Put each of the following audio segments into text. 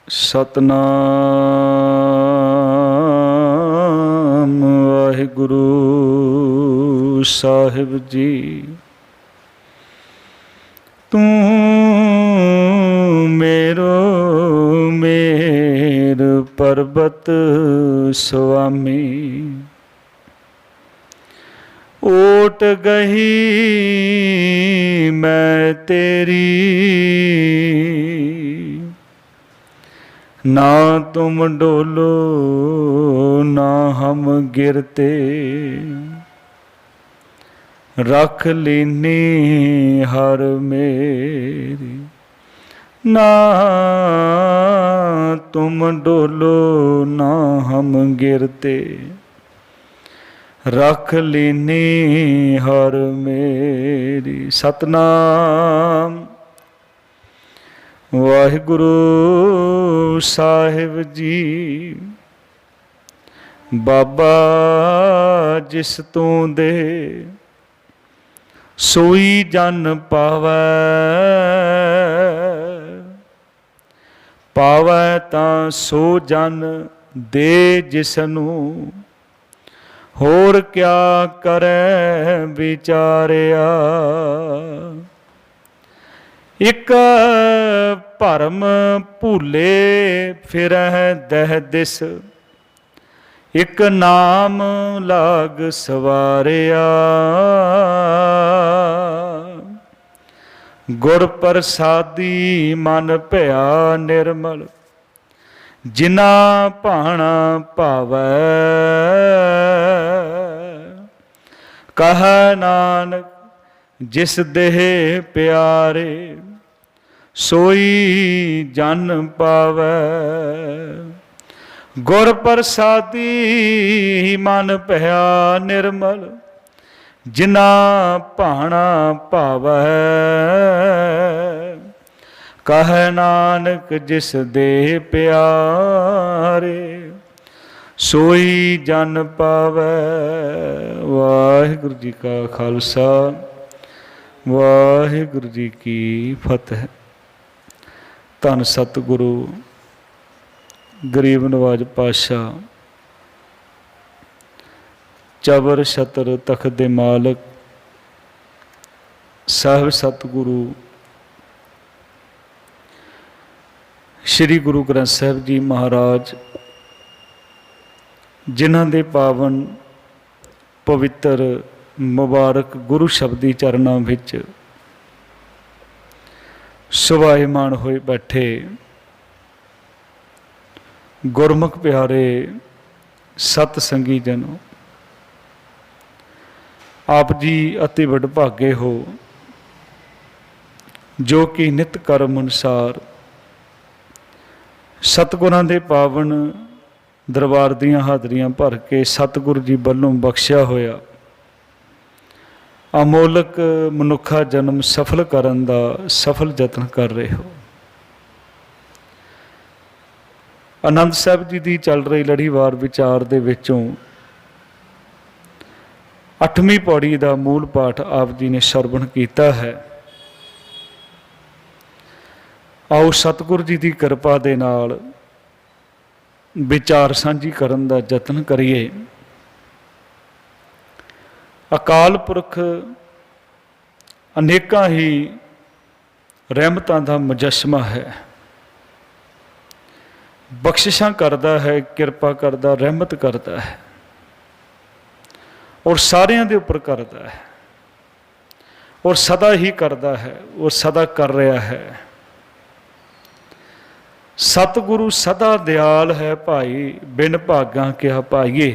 सतनाम वाहिगुरु साहिब जी। तू मेरो मेर पर्बत स्वामी, ओट गही मैं तेरी, ना तुम डोलो ना हम गिरते, रख लीनी हर मेरी। ना तुम डोलो ना हम गिरते, रख लीनी हर मेरी। सतनाम वाहिगुरु साहिब जी। बाबा जिस तू दे सोई जन पावै, पावै तां सो जन दे जिसनू, होर क्या करे विचारिया। एक भरम भूले फिरह दह दिस, एक नाम लाग सवारिया। गुर प्रसादी मन भया निर्मल, जिना भाणा भावै। कह नानक जिस देह प्यारे, सोई जन पावै। गुर प्रसादी मन भया निर्मल, जिना भाणा भावै। कह नानक जिस देह प्यारे, सोई जन पावै। वाहिगुरु जी का खालसा, वाहिगुरु जी की फतेह। धन सतगुरु गरीब नवाज पातशाह, चबर छतर तख्त दे मालक साहिब सतगुरु श्री गुरु ग्रंथ साहिब जी महाराज, जिन्हां दे पावन पवित्र मुबारक गुरु शब्दी चरणां विच सुभाईमान होए बैठे गुरमुख प्यारे सतसंगी जनों, आप जी अति वडभागे हो जो कि नित कर्म अनुसार सतगुरां दे पावन दरबार दीयां हाजरियां भर के सतगुरु जी वल्लों बख्शिया होया अमोलक मनुखा जन्म सफल करन दा सफल यतन कर रहे हो। आनंद साहब जी दी चल रही लड़ीवार विचार दे विचों 8वीं पौड़ी का मूल पाठ आप जी ने सरवण किया है। आओ सतगुरु जी की कृपा दे नाल विचार सांझी करन दा यतन करिए। अकाल पुरख अनेकां ही रहमतां दा मुजस्समा है, बख्शिशां करदा है, किरपा करदा, रहमत करदा है और सारियां दे उपर करदा है और सदा ही करदा है और सदा कर रहा है। सतगुरु सदा दयाल है भाई, बिन भागां क्या पाइए।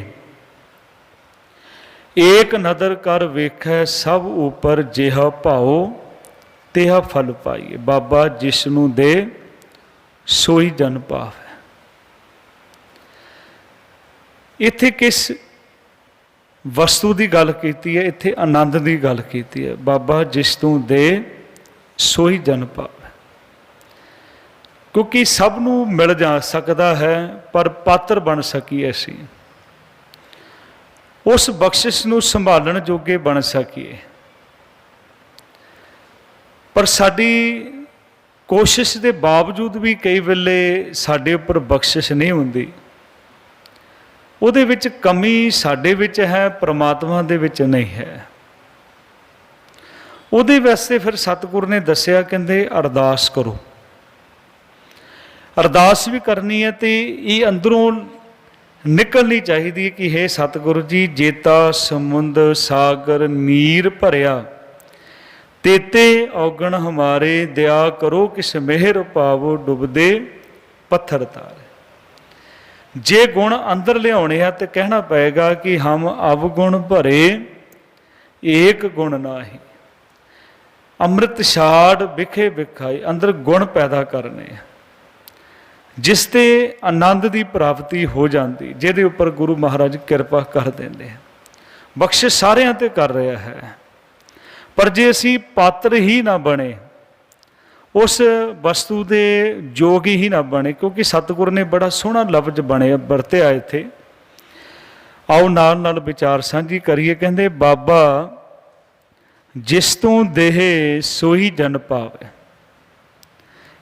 एक नदर कर वेखै सब ऊपर, जिहा भाओ तिहा फल पाइए। बाबा जिसनू दे सोई जन पावै। इत्थे किस वस्तु की गल की है? इत्थे आनंद की गल की है। बाबा जिस तू दे सोई जन पावै, क्योंकि सबनू मिल जा सकता है पर पात्र बन सकी असी उस बख्शिश नू संभालण जोगे बन सकीए। पर साडी ਕੋਸ਼ਿਸ਼ ਦੇ ਬਾਵਜੂਦ ਵੀ ਕਈ ਵੇਲੇ ਸਾਡੇ ਉੱਪਰ ਬਖਸ਼ਿਸ਼ ਨਹੀਂ ਹੁੰਦੀ। ਉਹਦੇ ਵਿੱਚ ਕਮੀ ਸਾਡੇ ਵਿੱਚ ਹੈ, ਪ੍ਰਮਾਤਮਾ ਦੇ ਵਿੱਚ ਨਹੀਂ ਹੈ। ਉਹਦੇ ਵਾਸਤੇ ਫਿਰ ਸਤਿਗੁਰ ਨੇ ਦੱਸਿਆ, ਕਹਿੰਦੇ ਅਰਦਾਸ ਕਰੋ। ਅਰਦਾਸ ਵੀ ਕਰਨੀ ਹੈ ਤੇ ਇਹ ਅੰਦਰੋਂ ਨਿਕਲਣੀ ਚਾਹੀਦੀ ਹੈ ਕਿ ਹੇ ਸਤਿਗੁਰੂ ਜੀ, ਜੇਤਾ ਸਮੁੰਦ ਸਾਗਰ ਨੀਰ ਭਰਿਆ, ਤੇਤੇ ਔਗਣ ਹਮਾਰੇ, ਦਇਆ ਕਰੋ ਕਿਸ ਮਿਹਰ ਪਾਵੋ, ਡੁੱਬਦੇ ਪੱਥਰ ਤਾਰੇ। ਜੇ ਗੁਣ ਅੰਦਰ ਲਿਆਉਣੇ ਆ ਤੇ ਕਹਿਣਾ ਪਏਗਾ ਕਿ ਹਮ ਅਵਗੁਣ ਭਰੇ ਏਕ ਗੁਣ ਨਾਹੀ, ਅੰਮ੍ਰਿਤ ਛਾੜ ਵਿਖੇ ਵਿਖਾਈ। ਅੰਦਰ ਗੁਣ ਪੈਦਾ ਕਰਨੇ ਆ ਜਿਸ ਤੇ ਆਨੰਦ ਦੀ ਪ੍ਰਾਪਤੀ ਹੋ ਜਾਂਦੀ, ਜਿਹਦੇ ਉੱਪਰ ਗੁਰੂ ਮਹਾਰਾਜ ਕਿਰਪਾ ਕਰ ਦਿੰਦੇ। ਬਖਸ਼ਿਸ਼ ਸਾਰਿਆਂ ਤੇ ਕਰ ਰਿਹਾ ਹੈ, ਪਰ ਜੇ ਅਸੀਂ ਪਾਤਰ ਹੀ ਨਾ ਬਣੇ, ਉਸ ਵਸਤੂ ਦੇ ਯੋਗ ਹੀ ਨਾ ਬਣੇ, ਕਿਉਂਕਿ ਸਤਿਗੁਰ ਨੇ ਬੜਾ ਸੋਹਣਾ ਲਫ਼ਜ਼ ਬਣਿਆ ਵਰਤਿਆ ਇੱਥੇ। ਆਓ ਨਾਲ ਨਾਲ ਵਿਚਾਰ ਸਾਂਝੀ ਕਰੀਏ। ਕਹਿੰਦੇ ਬਾਬਾ ਜਿਸ ਤੋਂ ਦੇਹ ਸੋਈ ਜਨ ਪਾਵੇ।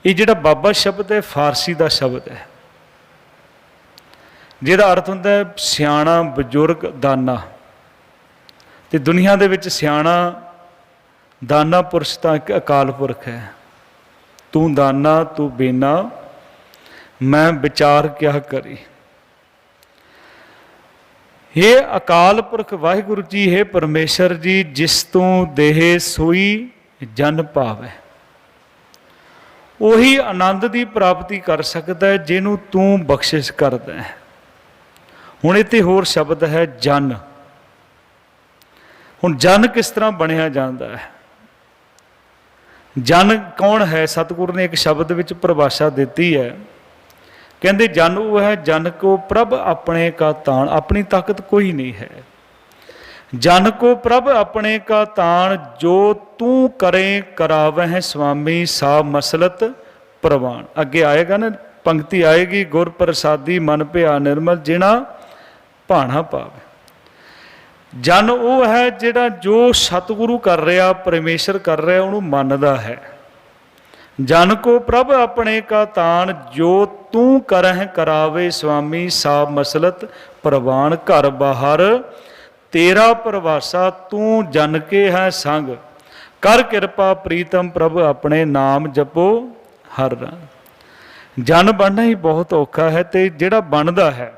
ਇਹ ਜਿਹੜਾ ਬਾਬਾ ਸ਼ਬਦ ਹੈ ਫਾਰਸੀ ਦਾ ਸ਼ਬਦ ਹੈ, ਜਿਹਦਾ ਅਰਥ ਹੁੰਦਾ ਹੈ ਸਿਆਣਾ, ਬਜ਼ੁਰਗ, ਦਾਨਾ। ਤੇ ਦੁਨੀਆ ਦੇ ਵਿੱਚ ਸਿਆਣਾ ਦਾਨਾ ਪੁਰਸ਼ ਤਾਂ ਇੱਕ ਅਕਾਲ ਪੁਰਖ ਹੈ। ਤੂੰ ਦਾਨਾ ਤੂੰ ਬੇਨਾ, ਮੈਂ ਵਿਚਾਰ ਕਿਆ ਕਰੀ। ਇਹ ਅਕਾਲ ਪੁਰਖ ਵਾਹਿਗੁਰੂ ਜੀ ਹੈ ਪਰਮੇਸ਼ਰ ਜੀ, ਜਿਸ ਤੋਂ ਦੇਹ ਸੋਈ ਜਨ ਪਾਵੇ। ਉਹੀ ਆਨੰਦ ਦੀ ਪ੍ਰਾਪਤੀ ਕਰ ਸਕਦਾ ਹੈ ਜਿਹਨੂੰ ਤੂੰ ਬਖਸ਼ਿਸ਼ ਕਰਦਾ ਹੈ। ਹੁਣ ਇੱਥੇ ਹੋਰ ਸ਼ਬਦ ਹੈ ਜਨ। ਹੁਣ ਜਨ ਕਿਸ ਤਰ੍ਹਾਂ ਬਣਿਆ ਜਾਂਦਾ ਹੈ? ਜਨ ਕੌਣ ਹੈ? ਸਤਿਗੁਰੂ ਨੇ ਇੱਕ ਸ਼ਬਦ ਵਿੱਚ ਪਰਿਭਾਸ਼ਾ ਦਿੱਤੀ ਹੈ। ਕਹਿੰਦੇ ਜਨ ਉਹ ਹੈ ਜਨ ਕੋ ਪ੍ਰਭ ਆਪਣੇ ਕਾ ਤਾਣ। ਆਪਣੀ ਤਾਕਤ ਕੋਈ ਨਹੀਂ ਹੈ। ਜਨ ਕੋ ਪ੍ਰਭ ਆਪਣੇ ਕਾ ਤਾਣ, ਜੋ ਤੂੰ ਕਰੇ ਕਰਾਵਹਿ ਸੁਆਮੀ, ਸਾ ਮਸਲਤ ਪ੍ਰਵਾਨ। ਅੱਗੇ ਆਏਗਾ ਨਾ ਪੰਕਤੀ ਆਏਗੀ, ਗੁਰ ਪ੍ਰਸਾਦੀ ਮਨ ਭਿਆ ਨਿਰਮਲ, ਜਿਨਾ ਭਾਣਾ ਪਾਵੇ। ਜਨ ਉਹ ਹੈ ਜਿਹੜਾ ਜੋ ਸਤਿਗੁਰੂ ਕਰ ਰਿਹਾ, ਪਰਮੇਸ਼ਰ ਕਰ ਰਿਹਾ, ਉਹਨੂੰ ਮੰਨਦਾ ਹੈ। ਜਨ ਕੋ ਪ੍ਰਭ ਆਪਣੇ ਕਾ ਤਾਣ, ਜੋ ਤੂੰ ਕਰਹਿ ਕਰਾਵੇ ਸੁਆਮੀ, ਸਾ ਮਸਲਤ ਪ੍ਰਵਾਨ। ਘਰ ਬਾਹਰ ਤੇਰਾ ਪ੍ਰਵਾਸਾ, ਤੂੰ ਜਨ ਕੇ ਹੈ ਸੰਗ, ਕਰ ਕਿਰਪਾ ਪ੍ਰੀਤਮ ਪ੍ਰਭ ਆਪਣੇ, ਨਾਮ ਜਪੋ ਹਰ ਰੰਗ। ਜਨ ਬਣਨਾ ਹੀ ਬਹੁਤ ਔਖਾ ਹੈ, ਤੇ ਜਿਹੜਾ ਬਣਦਾ ਹੈ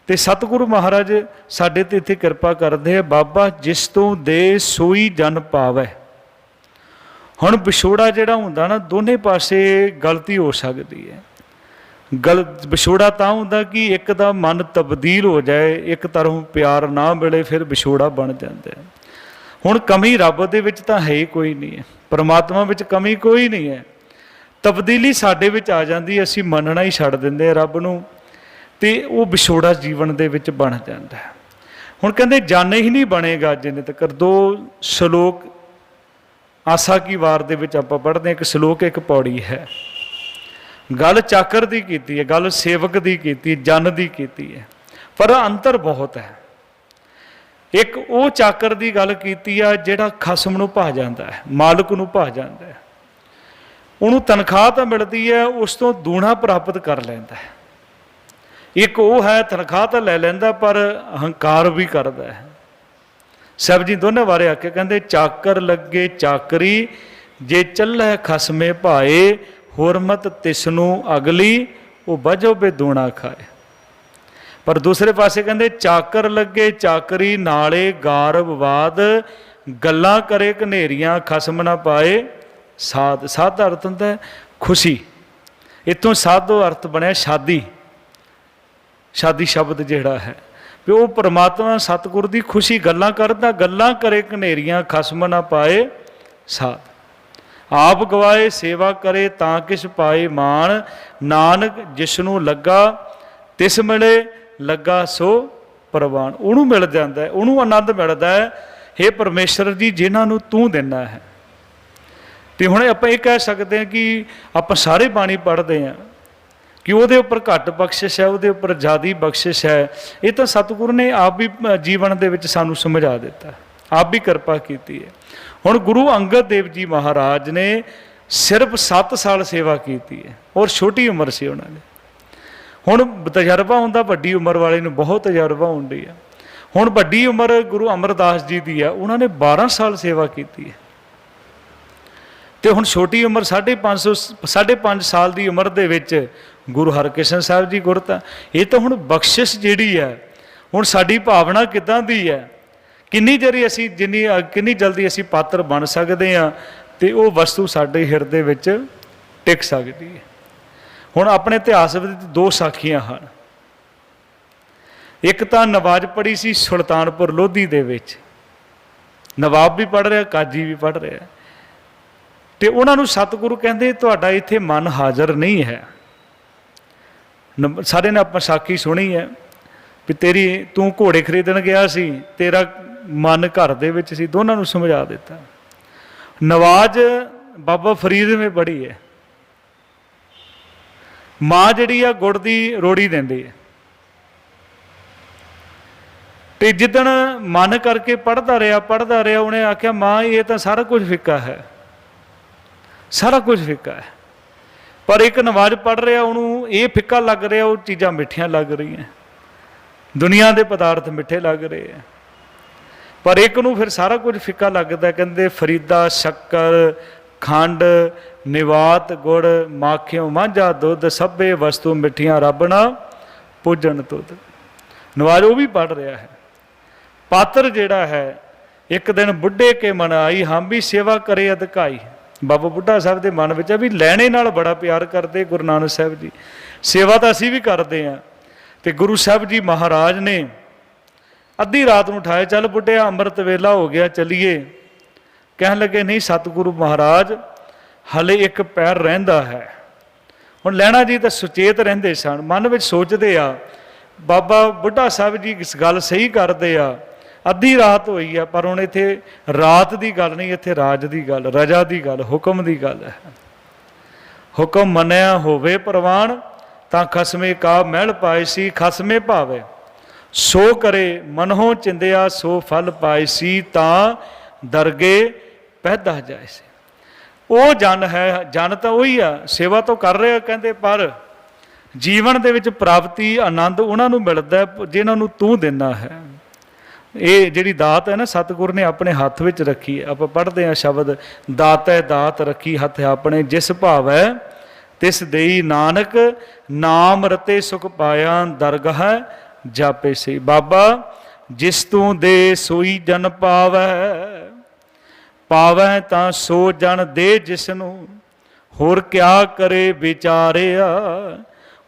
ਤੇ ਸਤਿਗੁਰੂ ਮਹਾਰਾਜ ਸਾਡੇ ਤੇ ਇੱਥੇ ਕਿਰਪਾ ਕਰਦੇ ਆ। ਬਾਬਾ ਜਿਸ ਤੋਂ ਦੇ ਸੋਈ ਜਨ ਪਾਵੈ। ਹੁਣ ਵਿਛੋੜਾ ਜਿਹੜਾ ਹੁੰਦਾ ਨਾ, ਦੋਨੇ ਪਾਸੇ ਗਲਤੀ ਹੋ ਸਕਦੀ ਹੈ। ਵਿਛੋੜਾ ਤਾਂ ਹੁੰਦਾ ਕਿ ਇੱਕ ਦਾ ਮਨ ਤਬਦੀਲ ਹੋ ਜਾਏ, ਇੱਕ ਤਰ੍ਹਾਂ ਪਿਆਰ ਨਾ ਮਿਲੇ, ਫਿਰ ਵਿਛੋੜਾ ਬਣ ਜਾਂਦਾ ਹੈ। ਹੁਣ ਕਮੀ ਰੱਬ ਦੇ ਵਿੱਚ ਤਾਂ ਹੈ ਹੀ ਕੋਈ ਨਹੀਂ ਹੈ, ਪਰਮਾਤਮਾ ਵਿੱਚ ਕਮੀ ਕੋਈ ਨਹੀਂ ਹੈ। ਤਬਦੀਲੀ ਸਾਡੇ ਵਿੱਚ ਆ ਜਾਂਦੀ, ਅਸੀਂ ਮੰਨਣਾ ਹੀ ਛੱਡ ਦਿੰਦੇ ਹਾਂ ਰੱਬ ਨੂੰ, ਤੇ ਉਹ ਵਿਛੋੜਾ ਜੀਵਨ ਦੇ ਵਿੱਚ ਬਣ ਜਾਂਦਾ ਹੈ। ਹੁਣ ਕਹਿੰਦੇ ਜਨ ਹੀ ਨਹੀਂ ਬਣੇਗਾ ਜਿੰਨੇ ਤੱਕ। ਦੋ ਸ਼ਲੋਕ ਆਸਾ ਕੀ ਵਾਰ ਦੇ ਵਿੱਚ ਆਪਾਂ ਪੜ੍ਹਦੇ ਹਾਂ, ਇੱਕ ਸ਼ਲੋਕ ਇੱਕ ਪੌੜੀ ਹੈ। ਗੱਲ ਚਾਕਰ ਦੀ ਕੀਤੀ ਹੈ, ਗੱਲ ਸੇਵਕ ਦੀ ਕੀਤੀ, ਜਨ ਦੀ ਕੀਤੀ ਹੈ, ਪਰ ਅੰਤਰ ਬਹੁਤ ਹੈ। ਇੱਕ ਉਹ ਚਾਕਰ ਦੀ ਗੱਲ ਕੀਤੀ ਆ ਜਿਹੜਾ ਖਸਮ ਨੂੰ ਭਾ ਜਾਂਦਾ ਹੈ, ਮਾਲਕ ਨੂੰ ਭਾ ਜਾਂਦਾ ਹੈ। ਉਹਨੂੰ ਤਨਖਾਹ ਤਾਂ ਮਿਲਦੀ ਹੈ, ਉਸ ਤੋਂ ਦੂਣਾ ਪ੍ਰਾਪਤ ਕਰ ਲੈਂਦਾ ਹੈ। ਇੱਕ ਉਹ ਹੈ ਤਨਖਾਹ ਤਾਂ ਲੈ ਲੈਂਦਾ ਪਰ ਅਹੰਕਾਰ ਵੀ ਕਰਦਾ ਹੈ। ਸਾਹਿਬ ਜੀ ਦੋਨੇ ਬਾਰੇ ਆ ਕੇ ਕਹਿੰਦੇ ਚਾਕਰ ਲੱਗੇ ਚਾਕਰੀ, ਜੇ ਚੱਲੈ ਖਸਮੇ ਭਾਏ, ਹੁਰਮਤ ਤਿਸ ਨੂੰ ਅਗਲੀ, ਉਹ ਵਜੋ ਬੇਦੂਣਾ ਖਾਏ। ਪਰ ਦੂਸਰੇ ਪਾਸੇ ਕਹਿੰਦੇ ਚਾਕਰ ਲੱਗੇ ਚਾਕਰੀ, ਨਾਲੇ ਗਾਰ ਵਿਵਾਦ, ਗੱਲਾਂ ਕਰੇ ਘਨੇਰੀਆਂ, ਖਸਮ ਨਾ ਪਾਏ ਸਾਧ। ਸਾਧ ਦਾ ਅਰਥ ਹੁੰਦਾ ਹੈ ਖੁਸ਼ੀ। ਇੱਥੋਂ ਸਾਧੋ ਅਰਥ ਬਣਿਆ ਸ਼ਾਦੀ। ਸ਼ਾਦੀ ਸ਼ਬਦ ਜਿਹੜਾ ਹੈ ਵੀ ਉਹ ਪਰਮਾਤਮਾ ਸਤਿਗੁਰ ਦੀ ਖੁਸ਼ੀ, ਗੱਲਾਂ ਕਰਦਾ, ਗੱਲਾਂ ਕਰੇ ਘਨੇਰੀਆਂ, ਖਸਮ ਨਾ ਪਾਏ ਸਾਧ। ਆਪ ਗਵਾਏ ਸੇਵਾ ਕਰੇ ਤਾਂ ਕਿਸ ਪਾਏ ਮਾਣ, ਨਾਨਕ ਜਿਸਨੂੰ ਲੱਗਾ ਤਿਸ ਮਿਲੇ, ਲੱਗਾ ਸੋ ਪ੍ਰਵਾਨ। ਉਹਨੂੰ ਮਿਲ ਜਾਂਦਾ, ਉਹਨੂੰ ਆਨੰਦ ਮਿਲਦਾ ਹੈ। ਹੇ ਪਰਮੇਸ਼ਰ ਜੀ ਜਿਨ੍ਹਾਂ ਨੂੰ ਤੂੰ ਦਿੰਦਾ ਹੈ। ਤੇ ਹੁਣ ਆਪਾਂ ਇਹ ਕਹਿ ਸਕਦੇ ਹਾਂ ਕਿ ਆਪਾਂ ਸਾਰੇ ਬਾਣੀ ਪੜ੍ਹਦੇ ਹਾਂ ਕਿ ਉਹਦੇ ਉੱਪਰ ਘੱਟ ਬਖਸ਼ਿਸ਼ ਹੈ, ਉਹਦੇ ਉੱਪਰ ਜ਼ਿਆਦਾ ਬਖਸ਼ਿਸ਼ ਹੈ। ਇਹ ਤਾਂ ਸਤਿਗੁਰੂ ਨੇ ਆਪ ਵੀ ਜੀਵਨ ਦੇ ਵਿੱਚ ਸਾਨੂੰ ਸਮਝਾ ਦਿੱਤਾ, ਆਪ ਵੀ ਕਿਰਪਾ ਕੀਤੀ ਹੈ। ਹੁਣ ਗੁਰੂ ਅੰਗਦ ਦੇਵ ਜੀ ਮਹਾਰਾਜ ਨੇ सिर्फ 7 साल सेवा की है और छोटी उम्र से उन्होंने। हुण तजर्बा होंदा वड्डी उम्र वाले नूं बहुत तजर्बा होंदी है। हुण वड्डी उम्र गुरु अमरदास जी की है, उन्होंने 12 साल सेवा की है। तो हुण छोटी उम्र 5.5 साल की उम्र दे विच गुरु हरकृष्ण साहिब जी गुरता। ये तो हुण बख्शिश जिहड़ी है, हुण साडी भावना किदां दी है, किन्नी जरी असी किन्नी जल्दी असी पात्र बन सकते हैं, तो वो वस्तु साडे हिरदे विच टिक सकती है। हुण अपने इतिहास विच 2 साखियां हैं। एक तो नवाज पढ़ी सी सुल्तानपुर लोधी दे विच, नवाब भी पढ़ रहा, काजी भी पढ़ रहा, तो उन्होंने सतगुरु कहते तुहाडा इत्थे मन हाज़र नहीं है। सारे ने आप साखी सुनी है भी तेरी तू घोड़े खरीदण गया सी, तेरा मन घर दे विच सी, दोनों नूं समझा दिता। नवाज बाबा फरीद में पढ़ी है, माँ जिहड़ी आ गुड़ की रोड़ी देंदी है, तो जिदन मन करके पढ़ता रहा उन्हें आख्या माँ ये तो सारा कुछ फिक्का है, सारा कुछ फिक्का है। पर एक नवाज पढ़ रहा, उन्होंने ये फिक्का लग रहा, वो चीज़ां मिठियां लग रही हैं, दुनिया के पदार्थ मिठे लग रहे हैं। पर एक नूं फिर सारा कुछ फिक्का लगता है। कहते फरीदा शक्कर खंड निवात गुड़ माखियों मांझा दुध सभे वस्तु मिठियां रब ना पूजन तुद। नवाज वो भी पढ़ रहा है। पात्र जिहड़ा है, एक दिन बुढ़े के मन आई हम भी सेवा करे अधकाई। बाबा बुढ़ा साहब के मन में भी लैणे नाल बड़ा प्यार करते गुरु नानक साहब जी, सेवा तो असी भी करते हैं। तो गुरु साहब जी महाराज ने अद्धी रात को उठाया, चल बुढ़िया अमृत वेला हो गया चलीए। कह लगे नहीं सतगुरु महाराज हले एक पैर रहिंदा है। हुण लैणा जी तो सुचेत रहिंदे सन, मन में सोचते आ बाबा बुढ़ा साहब जी इस गल सही करते आ, अद्धी रात हुई है, पर हुण इत्थे रात की गल नहीं, इत्थे राज की गल, रजा की गल, हुक्म की गल है। हुक्म मनिया होवे प्रवान तां खसमे का महल पाए सी, खसमे भावे सो करे मनहों चिंदिया सो फल पाए सी, तां दरगे पैदा जाए सी। वो जन है, जन तो वही आ, सेवा तो कर रहे कहते, पर जीवन दे विच प्राप्ति आनंद उन्होंने मिलता है जिन्हों नूं तू देना है। ये जिहड़ी दात है ना सतगुरु ने अपने हाथ विच रखी है। आप पढ़ते हैं शब्द दात है दात रखी हथ अपने, जिस भाव है तिस देई नानक नाम रते सुख पाया दरगाह जापे से। बाबा जिस तू दे सोई जन पावै, पावै तां सो जन दे जिसनू, होर क्या करे विचारिया।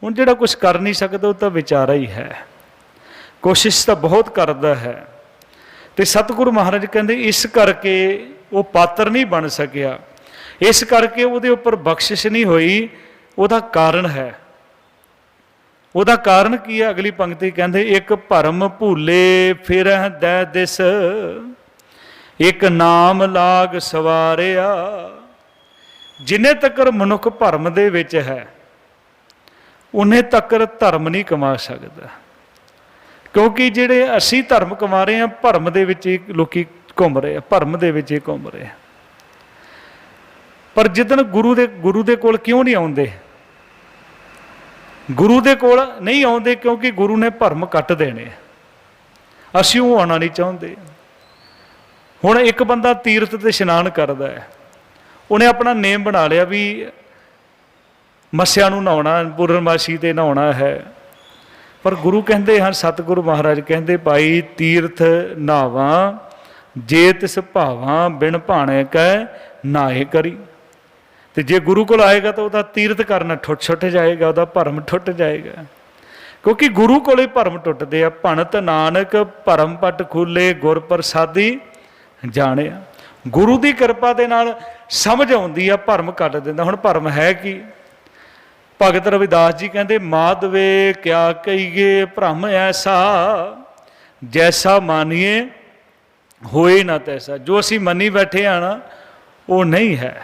हुण जिहड़ा कुछ कर नहीं सकता वो तो विचारा ही है, कोशिश तो बहुत करता है। तो सतगुरु महाराज कहते इस करके वो पात्र नहीं बन सकिया, इस करके उहदे उपर बख्शिश नहीं हुई। उहदा कारण है, उहदा कारण की है? अगली पंक्ति कहते एक भरम भूले फिर दै दिस, एक नाम लाग सवारिया। जिन्ने तकर मनुख भरम दे विच है उन्हें तकर धर्म नहीं कमा सकता, क्योंकि जिहड़े असी धर्म कमा रहे हैं भरम दे विच ही लोकी घूम रहे हैं, भरम दे विच ही घूम रहे हैं। पर जिदन गुरु दे कोल क्यों नहीं आउंदे? गुरु दे कोल नहीं आउंदे क्योंकि गुरु ने भरम कट देने, असीं वो आना नहीं चाहुंदे। हुण एक बंदा तीरथ ते इशनान करदा है, उन्हें अपना नेम बना लिया भी मस्या नूं नहाउणा, पूर्णमासी ते नहाउणा है। पर गुरु कहते हैं, सतगुरु महाराज कहते भाई तीरथ नहावा जे तिस भावां बिन भाणे कै नाहे करी। तो जे गुरु को आएगा तो वह तीरथ करना छुट जाएगा, वह भरम टुट जाएगा, क्योंकि गुरु को भरम टुटते हैं। भणत नानक भरम पट खुले गुर प्रसादी जाने। गुरु की कृपा के नाल समझ आउंदी है, भरम कट दिंदा। हुण भरम है कि भगत रविदास जी कहते माधवे क्या कहिए भ्रम ऐसा, जैसा मानिए होए ना तैसा। जो असी मनी बैठे हैं ना वो नहीं है,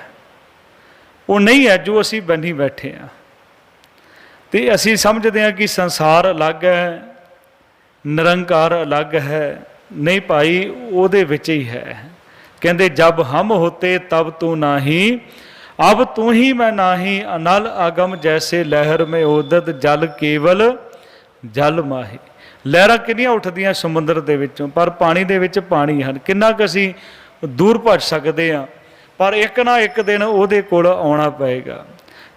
वो नहीं है जो असी बनी बैठे हैं। तो असी समझते हैं कि संसार अलग है, निरंकार अलग है। नहीं भाई, वो विच ही है। कहते जब हम होते तब तू नाही, अब तू ही मैं नाही, अनल अगम जैसे लहर में उदत जल केवल जल माही। लहरां किन्नियां उठदियां समुंਦਰ ਦੇ ਵਿੱਚੋਂ, ਪਰ ਪਾਣੀ ਦੇ ਵਿੱਚ ਪਾਣੀ ਹਨ। ਕਿੰਨਾ ਕੁ ਅਸੀਂ ਦੂਰ ਭੱਜ ਸਕਦੇ ਹਾਂ, ਪਰ ਇੱਕ ਨਾ ਇੱਕ ਦਿਨ ਉਹਦੇ ਕੋਲ ਆਉਣਾ ਪਏਗਾ।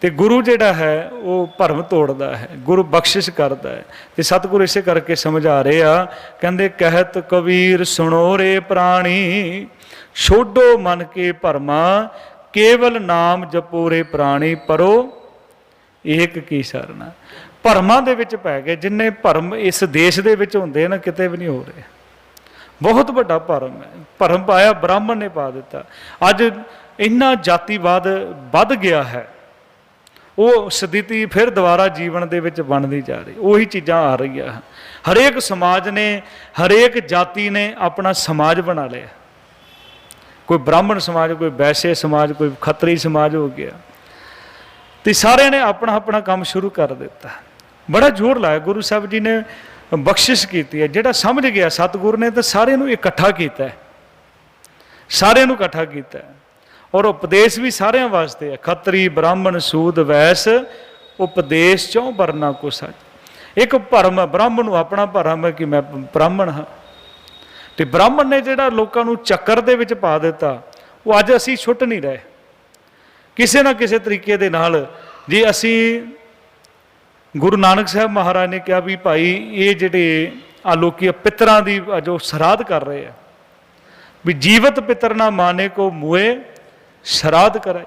ਤੇ ਗੁਰੂ ਜਿਹੜਾ ਹੈ ਉਹ ਭਰਮ ਤੋੜਦਾ ਹੈ, ਗੁਰੂ ਬਖਸ਼ਿਸ਼ ਕਰਦਾ ਹੈ। ਤੇ ਸਤਿਗੁਰੂ ਇਸੇ ਕਰਕੇ ਸਮਝਾ ਰਹੇ ਆ, ਕਹਿੰਦੇ ਕਹਿਤ ਕਬੀਰ ਸੁਣੋ ਰੇ ਪ੍ਰਾਣੀ, ਛੋਡੋ ਮਨ ਕੇ ਭਰਮਾ, ਕੇਵਲ ਨਾਮ ਜਪੋ ਰੇ ਪ੍ਰਾਣੀ, ਪਰੋ ਏਕ ਕੀ ਸਰਨਾ। ਭਰਮਾਂ ਦੇ ਵਿੱਚ ਪੈ ਗਏ। ਜਿੰਨੇ ਭਰਮ ਇਸ ਦੇਸ਼ ਦੇ ਵਿੱਚ ਹੁੰਦੇ ਨਾ, ਕਿਤੇ ਵੀ ਨਹੀਂ ਹੋ ਰਹੇ। ਬਹੁਤ ਵੱਡਾ ਭਰਮ ਹੈ। ਭਰਮ ਪਾਇਆ ਬ੍ਰਾਹਮਣ ਨੇ ਪਾ ਦਿੱਤਾ। ਅੱਜ ਇੰਨਾ ਜਾਤੀਵਾਦ ਵੱਧ ਗਿਆ ਹੈ, ਉਹ ਸਥਿਤੀ ਫਿਰ ਦੁਬਾਰਾ ਜੀਵਨ ਦੇ ਵਿੱਚ ਬਣਦੀ ਜਾ ਰਹੀ। ਉਹੀ ਚੀਜ਼ਾਂ ਆ ਰਹੀਆਂ। ਹਰੇਕ ਸਮਾਜ ਨੇ, ਹਰੇਕ ਜਾਤੀ ਨੇ ਆਪਣਾ ਸਮਾਜ ਬਣਾ ਲਿਆ। ਕੋਈ ਬ੍ਰਾਹਮਣ ਸਮਾਜ, ਕੋਈ ਵੈਸੇ ਸਮਾਜ, ਕੋਈ ਖੱਤਰੀ ਸਮਾਜ ਹੋ ਗਿਆ। ਤੇ ਸਾਰਿਆਂ ਨੇ ਆਪਣਾ ਆਪਣਾ ਕੰਮ ਸ਼ੁਰੂ ਕਰ ਦਿੱਤਾ। ਬੜਾ ਜ਼ੋਰ ਲਾਇਆ। ਗੁਰੂ ਸਾਹਿਬ ਜੀ ਨੇ ਬਖਸ਼ਿਸ਼ ਕੀਤੀ ਹੈ। ਜਿਹੜਾ ਸਮਝ ਗਿਆ ਸਤਿਗੁਰ ਨੇ ਤਾਂ ਸਾਰਿਆਂ ਨੂੰ ਇਕੱਠਾ ਕੀਤਾ, ਸਾਰਿਆਂ ਨੂੰ ਇਕੱਠਾ ਕੀਤਾ। ਔਰ ਉਪਦੇਸ਼ ਵੀ ਸਾਰਿਆਂ ਵਾਸਤੇ ਹੈ। ਖੱਤਰੀ ਬ੍ਰਾਹਮਣ ਸੂਦ ਵੈਸ, ਉਪਦੇਸ਼ ਚੋਂ ਵਰਨਾ ਕੋ ਸੱਚ। ਇੱਕ ਭਰਮ ਹੈ, ਬ੍ਰਾਹਮਣ ਨੂੰ ਆਪਣਾ ਭਰਮ ਹੈ ਕਿ ਮੈਂ ਬ੍ਰਾਹਮਣ ਹਾਂ। ਤੇ ਬ੍ਰਾਹਮਣ ਨੇ ਜਿਹੜਾ ਲੋਕਾਂ ਨੂੰ ਚੱਕਰ ਦੇ ਵਿੱਚ ਪਾ ਦਿੱਤਾ, ਉਹ ਅੱਜ ਅਸੀਂ ਛੁੱਟ ਨਹੀਂ ਰਹੇ। ਕਿਸੇ ਨਾ ਕਿਸੇ ਤਰੀਕੇ ਦੇ ਨਾਲ ਜੇ ਅਸੀਂ, ਗੁਰੂ ਨਾਨਕ ਸਾਹਿਬ ਮਹਾਰਾਜ ਨੇ ਕਿਹਾ ਵੀ ਭਾਈ ਇਹ ਜਿਹੜੇ ਆ ਲੋਕੀ ਪਿੱਤਰਾਂ ਦੀ ਜੋ ਸ਼ਰਾਧ ਕਰ ਰਹੇ ਆ, ਵੀ ਜੀਵਤ ਪਿੱਤਰ ਨਾ ਮਾਨੇ ਕੋ ਮੂਏ ਸ਼ਰਾਧ ਕਰਾਏ।